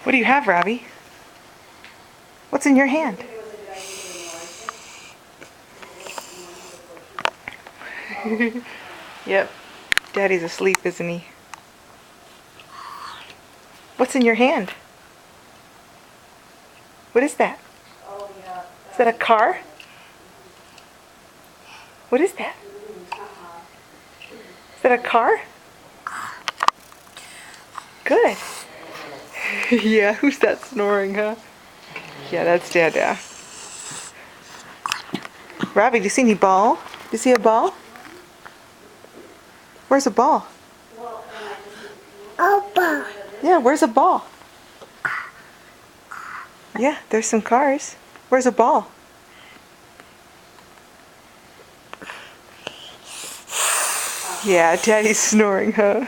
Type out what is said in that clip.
What do you have, Robbie? What's in your hand? Yep. Daddy's asleep, isn't he? What's in your hand? What is that? Is that a car? What is that? Is that a car? Good. Yeah, who's that snoring, huh? Yeah, that's Dada. Robbie, do you see any ball? Do you see a ball? Where's a ball? Ball. Yeah, where's a ball? Yeah, there's some cars. Where's a ball? Yeah, Daddy's snoring, huh?